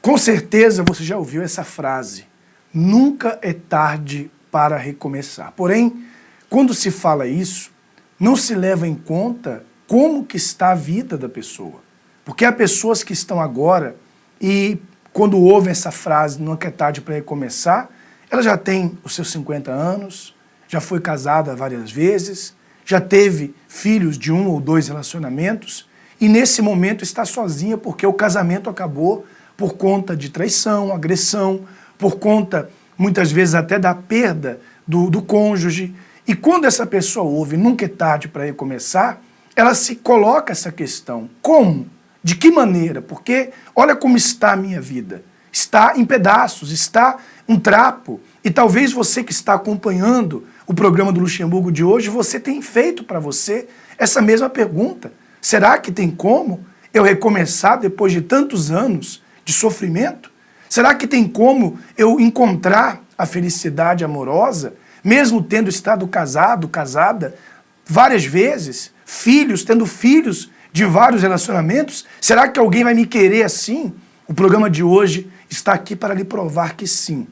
Com certeza você já ouviu essa frase: nunca é tarde para recomeçar. Porém, quando se fala isso, não se leva em conta como que está a vida da pessoa. Porque há pessoas que estão agora e quando ouvem essa frase, nunca é tarde para recomeçar, ela já tem os seus 50 anos, já foi casada várias vezes, já teve filhos de 1 ou 2 relacionamentos e nesse momento está sozinha porque o casamento acabou por conta de traição, agressão, por conta, muitas vezes, até da perda do cônjuge. E quando essa pessoa ouve nunca é tarde para recomeçar, ela se coloca essa questão: como? De que maneira? Porque olha como está a minha vida. Está em pedaços, está um trapo. E talvez você que está acompanhando o programa do Luxemburgo de hoje, você tem feito para você essa mesma pergunta. Será que tem como eu recomeçar depois de tantos anos de sofrimento? Será que tem como eu encontrar a felicidade amorosa, mesmo tendo estado casado, casada, várias vezes, tendo filhos de vários relacionamentos? Será que alguém vai me querer assim? O programa de hoje está aqui para lhe provar que sim.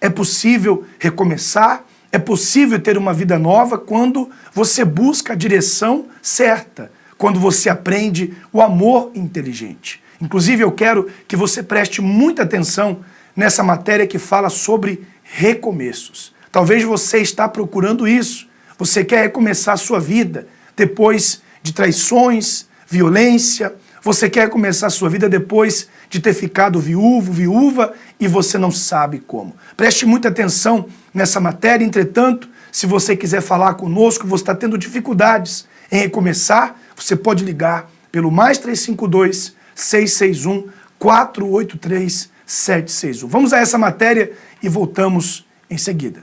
É possível recomeçar, é possível ter uma vida nova quando você busca a direção certa, quando você aprende o amor inteligente. Inclusive, eu quero que você preste muita atenção nessa matéria que fala sobre recomeços. Talvez você está procurando isso. Você quer recomeçar a sua vida depois de traições, violência. Você quer começar a sua vida depois de ter ficado viúvo, viúva, e você não sabe como. Preste muita atenção nessa matéria. Entretanto, se você quiser falar conosco, você está tendo dificuldades em recomeçar, você pode ligar pelo +352 661 483 761. Vamos a essa matéria e voltamos em seguida.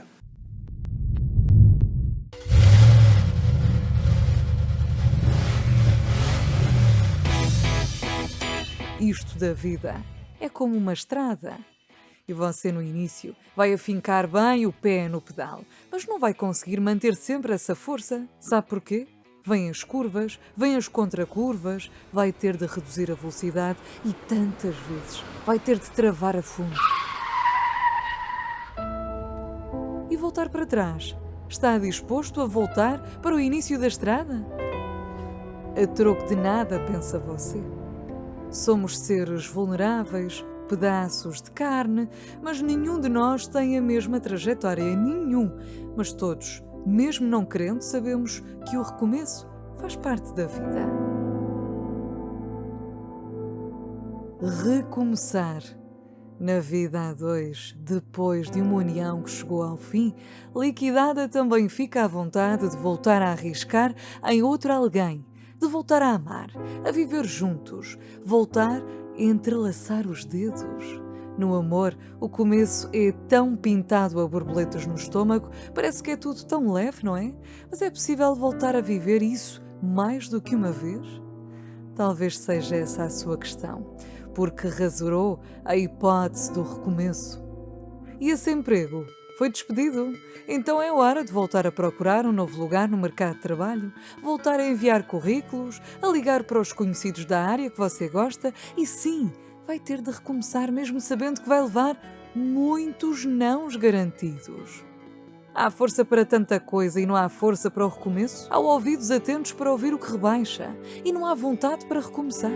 Isto da vida é como uma estrada. E você, no início, vai afincar bem o pé no pedal, mas não vai conseguir manter sempre essa força. Sabe porquê? Vêm as curvas, vêm as contracurvas, vai ter de reduzir a velocidade e tantas vezes vai ter de travar a fundo. E voltar para trás? Está disposto a voltar para o início da estrada? A troco de nada, pensa você. Somos seres vulneráveis, pedaços de carne, mas nenhum de nós tem a mesma trajetória, nenhum. Mas todos, mesmo não querendo, sabemos que o recomeço faz parte da vida. Recomeçar. Na vida a dois, depois de uma união que chegou ao fim, liquidada também fica à vontade de voltar a arriscar em outro alguém, de voltar a amar, a viver juntos, voltar a entrelaçar os dedos. No amor, o começo é tão pintado a borboletas no estômago, parece que é tudo tão leve, não é? Mas é possível voltar a viver isso mais do que uma vez? Talvez seja essa a sua questão, porque rasurou a hipótese do recomeço. E esse emprego foi despedido? Então é hora de voltar a procurar um novo lugar no mercado de trabalho, voltar a enviar currículos, a ligar para os conhecidos da área que você gosta e sim, vai ter de recomeçar mesmo sabendo que vai levar muitos nãos garantidos. Há força para tanta coisa e não há força para o recomeço? Há ouvidos atentos para ouvir o que rebaixa e não há vontade para recomeçar?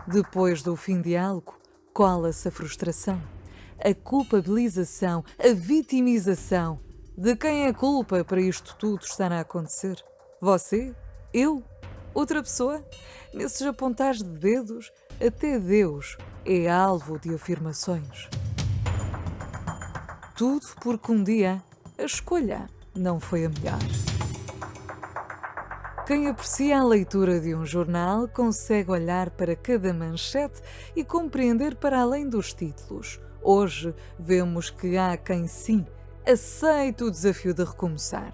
Depois do fim de algo, cola-se a frustração, a culpabilização, a vitimização. De quem é a culpa para isto tudo estar a acontecer? Você? Eu? Outra pessoa? Nesses apontares de dedos, até Deus é alvo de afirmações. Tudo porque um dia a escolha não foi a melhor. Quem aprecia a leitura de um jornal consegue olhar para cada manchete e compreender para além dos títulos. Hoje vemos que há quem sim aceite o desafio de recomeçar.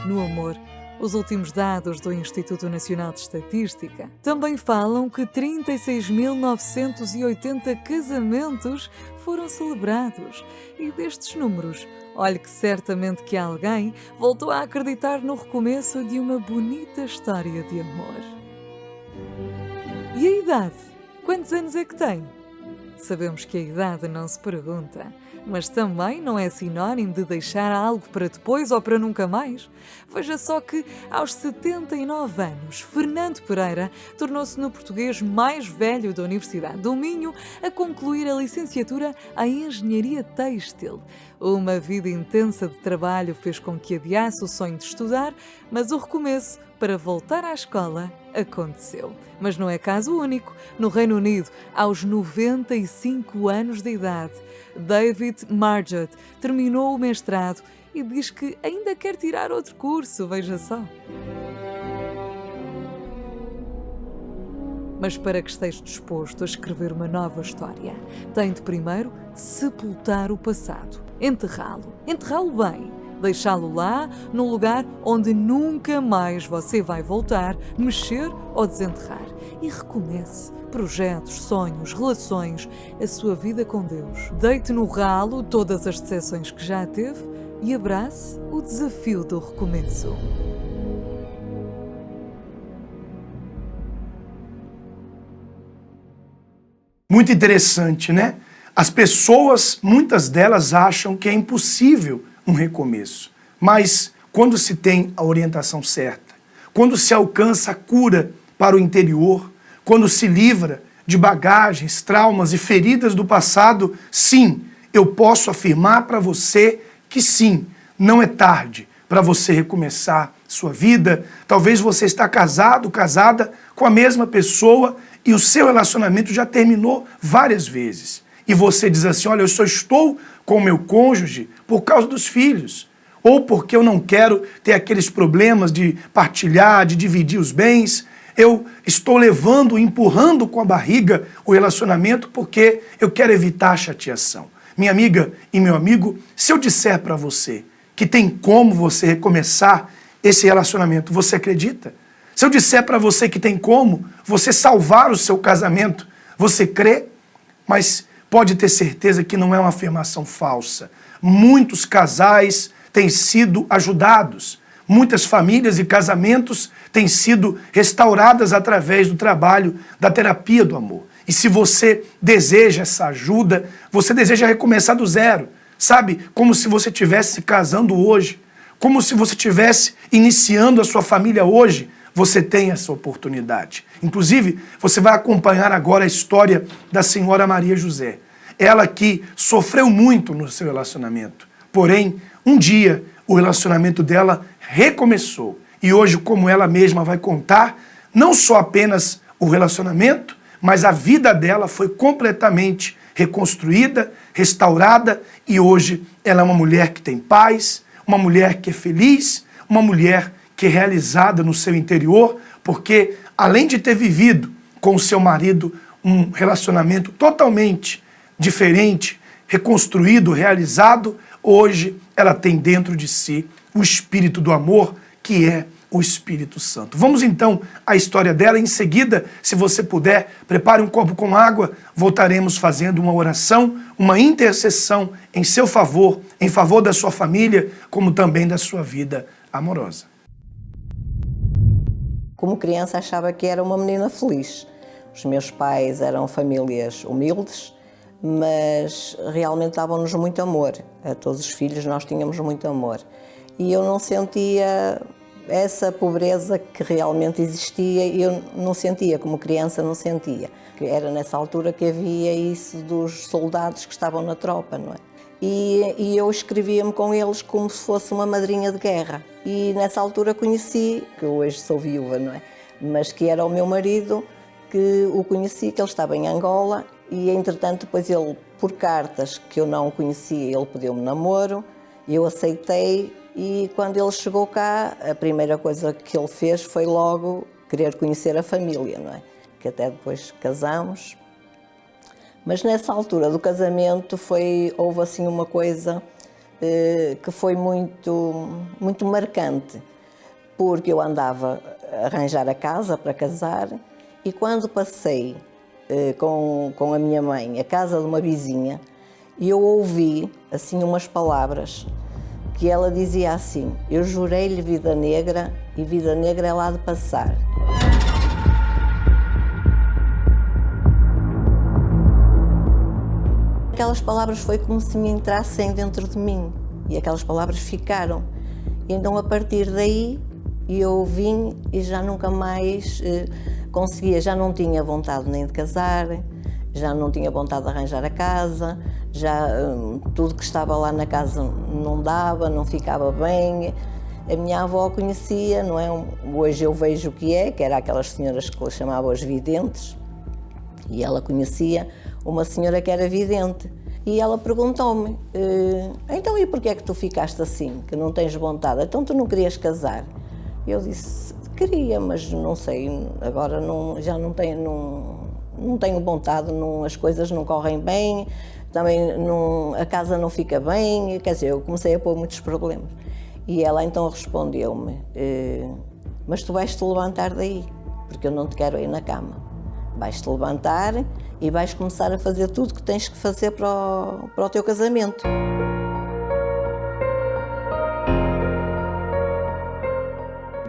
No amor, Os últimos dados do Instituto Nacional de Estatística também falam que 36.980 casamentos foram celebrados. E destes números, olhe que certamente que alguém voltou a acreditar no recomeço de uma bonita história de amor. E a idade? Quantos anos é que tem? Sabemos que a idade não se pergunta, mas também não é sinónimo de deixar algo para depois ou para nunca mais. Veja só que, aos 79 anos, Fernando Pereira tornou-se no português mais velho da Universidade do Minho a concluir a licenciatura em Engenharia Têxtil. Uma vida intensa de trabalho fez com que adiasse o sonho de estudar, mas o recomeço para voltar à escola aconteceu. Mas não é caso único. No Reino Unido, aos 95 anos de idade, David Margett terminou o mestrado e diz que ainda quer tirar outro curso, veja só. Mas para que esteja disposto a escrever uma nova história, tem de primeiro sepultar o passado, enterrá-lo bem, deixá-lo lá, num lugar onde nunca mais você vai voltar, mexer ou desenterrar. E recomece projetos, sonhos, relações, a sua vida com Deus. Deite no ralo todas as decepções que já teve e abrace o desafio do recomeço. Muito interessante, né? As pessoas, muitas delas acham que é impossível um recomeço. Mas quando se tem a orientação certa, quando se alcança a cura para o interior, quando se livra de bagagens, traumas e feridas do passado, sim, eu posso afirmar para você que sim, não é tarde para você recomeçar sua vida. Talvez você está casado, casada com a mesma pessoa e o seu relacionamento já terminou várias vezes. E você diz assim, olha, eu só estou com o meu cônjuge por causa dos filhos, ou porque eu não quero ter aqueles problemas de partilhar, de dividir os bens. Eu estou levando, empurrando com a barriga o relacionamento porque eu quero evitar a chateação. Minha amiga e meu amigo, se eu disser para você que tem como você recomeçar esse relacionamento, você acredita? Se eu disser para você que tem como você salvar o seu casamento, você crê? Mas pode ter certeza que não é uma afirmação falsa. Muitos casais têm sido ajudados. Muitas famílias e casamentos têm sido restauradas através do trabalho da terapia do amor. E se você deseja essa ajuda, você deseja recomeçar do zero, sabe? Como se você estivesse se casando hoje, como se você estivesse iniciando a sua família hoje, você tem essa oportunidade. Inclusive, você vai acompanhar agora a história da senhora Maria José. Ela que sofreu muito no seu relacionamento. Porém, um dia, o relacionamento dela recomeçou. E hoje, como ela mesma vai contar, não só apenas o relacionamento, mas a vida dela foi completamente reconstruída, restaurada, e hoje ela é uma mulher que tem paz, uma mulher que é feliz, uma mulher que é realizada no seu interior, porque além de ter vivido com o seu marido um relacionamento totalmente diferente, reconstruído, realizado, hoje ela tem dentro de si o Espírito do amor, que é o Espírito Santo. Vamos então à história dela. Em seguida, se você puder, prepare um copo com água. Voltaremos fazendo uma oração, uma intercessão em seu favor, em favor da sua família, como também da sua vida amorosa. Como criança achava que era uma menina feliz. Os meus pais eram famílias humildes, mas realmente davam-nos muito amor. A todos os filhos nós tínhamos muito amor. E eu não sentia essa pobreza que realmente existia, eu não sentia, como criança não sentia. Era nessa altura que havia isso dos soldados que estavam na tropa, não é? E eu escrevia-me com eles como se fosse uma madrinha de guerra. E nessa altura conheci, que hoje sou viúva, não é? Mas que era o meu marido, que o conheci, que ele estava em Angola, e entretanto depois ele, por cartas que eu não conhecia, ele pediu-me namoro, eu aceitei. E quando ele chegou cá, a primeira coisa que ele fez foi logo querer conhecer a família, não é? Que até depois casamos. Mas nessa altura do casamento houve assim uma coisa que foi muito marcante, porque eu andava a arranjar a casa para casar e quando passei com a minha mãe a casa de uma vizinha, eu ouvi assim umas palavras que ela dizia assim: eu jurei-lhe vida negra e vida negra é lá de passar. Aquelas palavras foi como se me entrassem dentro de mim e aquelas palavras ficaram. E então a partir daí eu vim e já nunca mais conseguia, já não tinha vontade nem de casar, já não tinha vontade de arranjar a casa, já tudo que estava lá na casa não dava, não ficava bem. A minha avó conhecia, não é? Hoje eu vejo o que era aquelas senhoras que chamavam as videntes, e ela conhecia uma senhora que era vidente. E ela perguntou-me, então e porquê é que tu ficaste assim, que não tens vontade? Então tu não querias casar? Eu disse, queria, mas não sei, agora já não tenho vontade, as coisas não correm bem, também a casa não fica bem, quer dizer, eu comecei a pôr muitos problemas. E ela então respondeu-me, mas tu vais-te levantar daí, porque eu não te quero aí na cama. Vais-te levantar e vais começar a fazer tudo que tens que fazer para o teu casamento.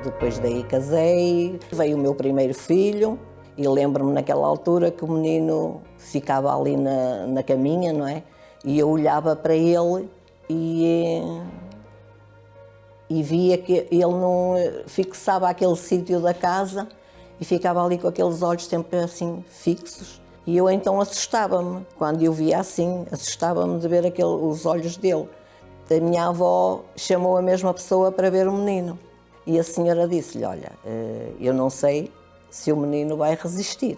Depois daí casei, veio o meu primeiro filho e lembro-me naquela altura que o menino ficava ali na caminha, não é? E eu olhava para ele e via que ele não fixava aquele sítio da casa e ficava ali com aqueles olhos sempre assim fixos. E eu então assustava-me, quando eu via assim, assustava-me de ver os olhos dele. A minha avó chamou a mesma pessoa para ver o menino. E a senhora disse-lhe, olha, eu não sei se o menino vai resistir,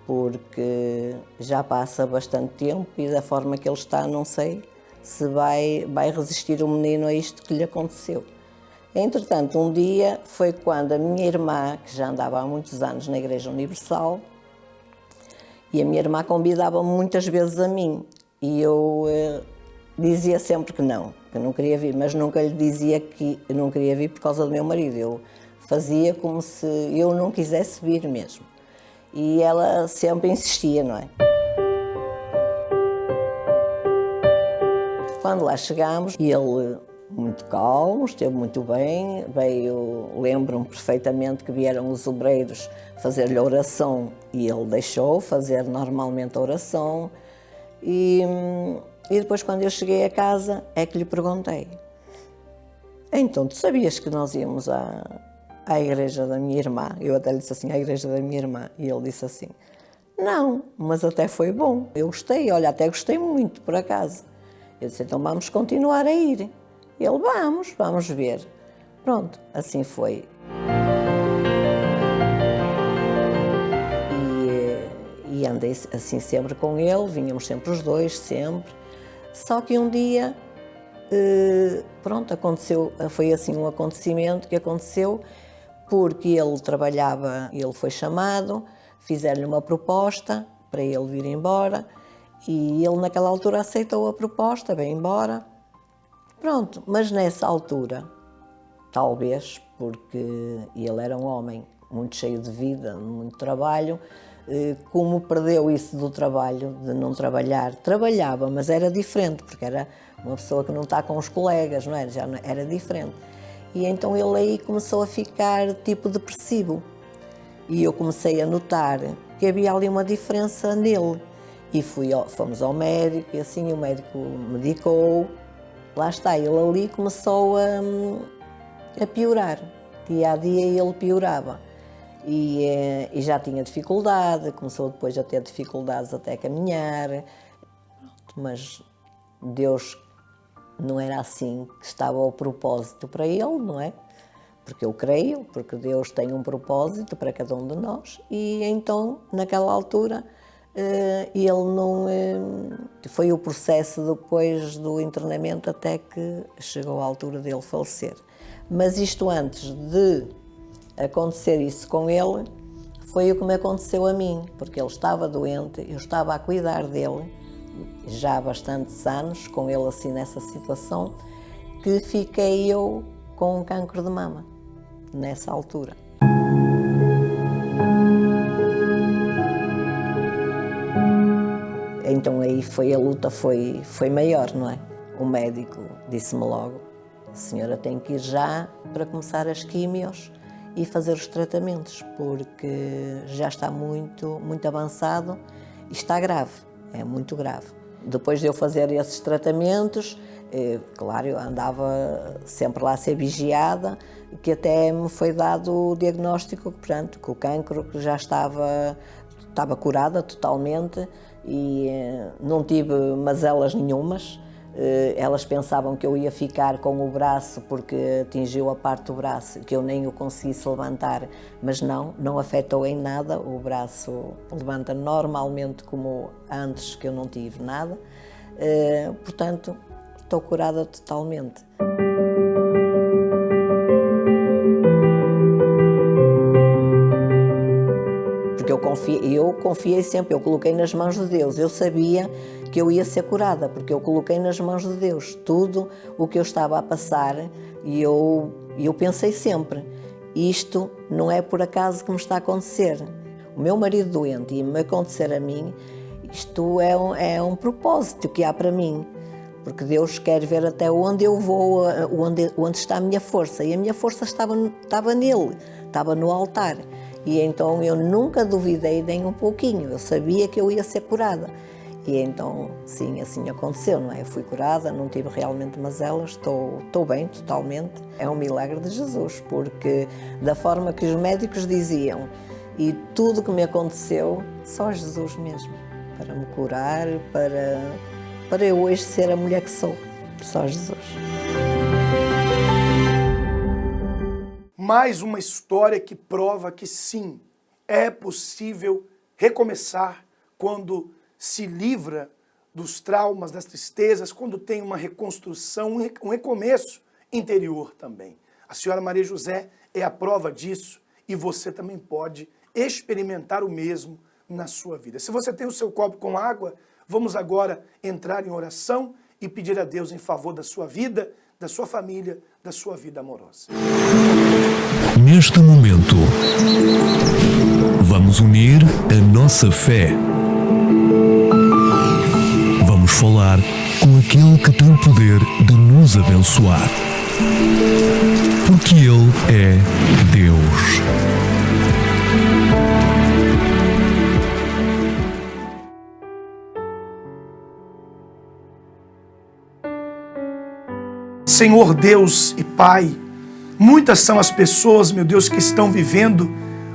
porque já passa bastante tempo e da forma que ele está, não sei se vai resistir o menino a isto que lhe aconteceu. Entretanto, um dia foi quando a minha irmã, que já andava há muitos anos na Igreja Universal, e a minha irmã convidava-me muitas vezes a mim, e eu dizia sempre que não queria vir, mas nunca lhe dizia que eu não queria vir por causa do meu marido. Eu fazia como se eu não quisesse vir mesmo. E ela sempre insistia, não é? Quando lá chegámos, ele muito calmo, esteve muito bem, lembro-me perfeitamente que vieram os obreiros fazer-lhe a oração e ele deixou fazer normalmente a oração. E depois, quando eu cheguei a casa, é que lhe perguntei, então, tu sabias que nós íamos à igreja da minha irmã? Eu até lhe disse assim, à igreja da minha irmã. E ele disse assim, não, mas até foi bom. Eu gostei, olha, até gostei muito, por acaso. Eu disse, então vamos continuar a ir. Ele, vamos ver. Pronto, assim foi. E andei assim sempre com ele, vinhamos sempre os dois, sempre. Só que um dia, pronto, aconteceu, foi assim um acontecimento que aconteceu, porque ele foi chamado, fizeram-lhe uma proposta para ele vir embora, e ele naquela altura aceitou a proposta, veio embora. Pronto, mas nessa altura, talvez porque ele era um homem muito cheio de vida, muito trabalho, como perdeu isso do trabalho, de não trabalhar, trabalhava, mas era diferente, porque era uma pessoa que não está com os colegas, não era? Já era diferente. E então ele aí começou a ficar tipo depressivo. E eu comecei a notar que havia ali uma diferença nele. E fomos ao médico e assim o médico medicou. Lá está, ele ali começou a piorar. Dia a dia ele piorava. E já tinha dificuldade, começou depois a ter dificuldades até a caminhar. Mas Deus não era assim que estava o propósito para ele, não é? Porque eu creio, porque Deus tem um propósito para cada um de nós. E então, naquela altura, ele não... foi o processo depois do internamento até que chegou à altura dele falecer. Mas isto antes de acontecer isso com ele, foi o que me aconteceu a mim, porque ele estava doente, eu estava a cuidar dele, já há bastantes anos, com ele assim nessa situação, que fiquei eu com um cancro de mama. nessa altura. Então aí a luta foi maior, não é? O médico disse-me logo, a senhora tem que ir já para começar as químios e fazer os tratamentos, porque já está muito avançado e está grave, é muito grave. Depois de eu fazer esses tratamentos, claro, eu andava sempre lá a ser vigiada, que até me foi dado o diagnóstico, portanto, que o cancro que já estava curada totalmente e não tive mazelas nenhumas. Elas pensavam que eu ia ficar com o braço porque atingiu a parte do braço, que eu nem o conseguisse levantar, mas não afetou em nada, o braço levanta normalmente como antes, que eu não tive nada, portanto, estou curada totalmente. Eu confiei sempre, eu coloquei nas mãos de Deus, eu sabia que eu ia ser curada, porque eu coloquei nas mãos de Deus tudo o que eu estava a passar e eu pensei sempre, isto não é por acaso que me está a acontecer. O meu marido doente e me acontecer a mim, isto é um propósito que há para mim, porque Deus quer ver até onde eu vou, onde está a minha força, e a minha força estava nele, estava no altar. E então eu nunca duvidei nem um pouquinho, eu sabia que eu ia ser curada. E então, sim, assim aconteceu, não é? Eu fui curada, não tive realmente mazelas, estou bem totalmente. É um milagre de Jesus, porque da forma que os médicos diziam e tudo que me aconteceu, só Jesus mesmo, para me curar, para eu hoje ser a mulher que sou, só Jesus. Mais uma história que prova que sim, é possível recomeçar quando se livra dos traumas, das tristezas, quando tem uma reconstrução, um recomeço interior também. A senhora Maria José é a prova disso e você também pode experimentar o mesmo na sua vida. Se você tem o seu copo com água, vamos agora entrar em oração e pedir a Deus em favor da sua vida, da sua família, da sua vida amorosa. Neste momento, vamos unir a nossa fé. Vamos falar com aquele que tem o poder de nos abençoar. Porque Ele é Deus. Senhor Deus e Pai, muitas são as pessoas, meu Deus, que estão vivendo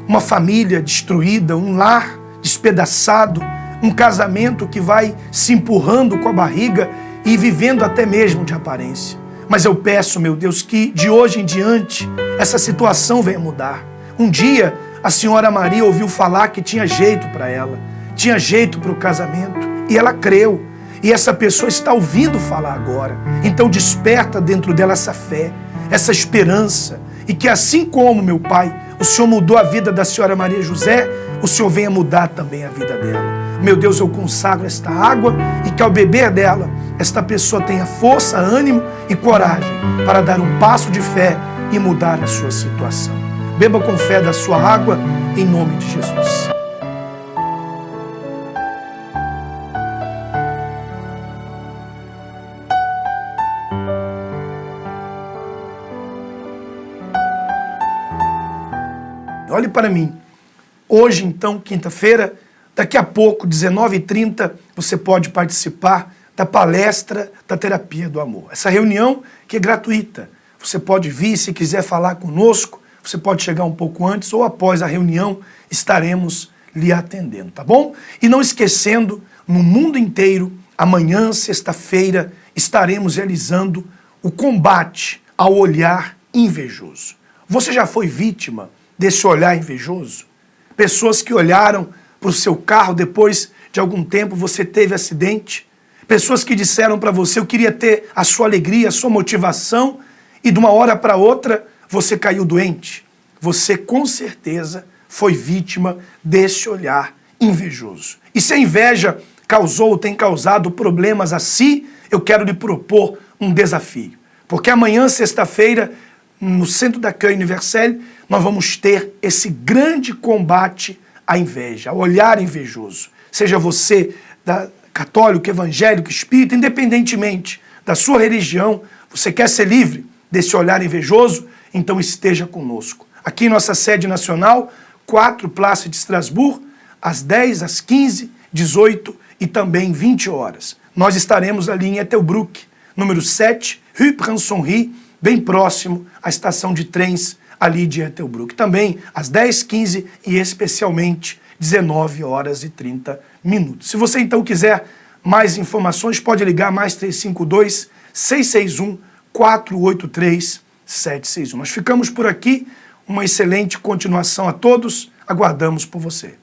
uma família destruída, um lar despedaçado, um casamento que vai se empurrando com a barriga e vivendo até mesmo de aparência. Mas eu peço, meu Deus, que de hoje em diante essa situação venha mudar. Um dia a senhora Maria ouviu falar que tinha jeito para ela, tinha jeito para o casamento e ela creu. E essa pessoa está ouvindo falar agora. Então desperta dentro dela essa fé, essa esperança. E que assim como, meu Pai, o Senhor mudou a vida da senhora Maria José, o Senhor venha mudar também a vida dela. Meu Deus, eu consagro esta água e que ao beber dela, esta pessoa tenha força, ânimo e coragem para dar um passo de fé e mudar a sua situação. Beba com fé da sua água, em nome de Jesus. Olhe para mim. Hoje, então, quinta-feira, daqui a pouco, 19h30, você pode participar da palestra da Terapia do Amor. Essa reunião que é gratuita. Você pode vir, se quiser falar conosco, você pode chegar um pouco antes ou após a reunião, estaremos lhe atendendo, tá bom? E não esquecendo, no mundo inteiro, amanhã, sexta-feira, estaremos realizando o combate ao olhar invejoso. Você já foi vítima desse olhar invejoso? Pessoas que olharam para o seu carro depois de algum tempo você teve acidente. Pessoas que disseram para você, eu queria ter a sua alegria, a sua motivação, e de uma hora para outra você caiu doente. Você com certeza foi vítima desse olhar invejoso. E se a inveja causou ou tem causado problemas a si, eu quero lhe propor um desafio. Porque amanhã, sexta-feira, no Centro d'Accueil Universel, nós vamos ter esse grande combate à inveja, ao olhar invejoso. Seja você católico, evangélico, espírita, independentemente da sua religião, você quer ser livre desse olhar invejoso? Então esteja conosco. Aqui em nossa sede nacional, 4 Place de Strasbourg, às 10, às 15, 18 e também 20 horas. Nós estaremos ali em Ettelbruck, número 7, Rue Prince-Henri, bem próximo à estação de trens ali de Ettelbruck. Também às 10, 15 e especialmente 19 horas e 30 minutos. Se você então quiser mais informações, pode ligar mais 352 661 483 761. Nós ficamos por aqui. Uma excelente continuação a todos. Aguardamos por você.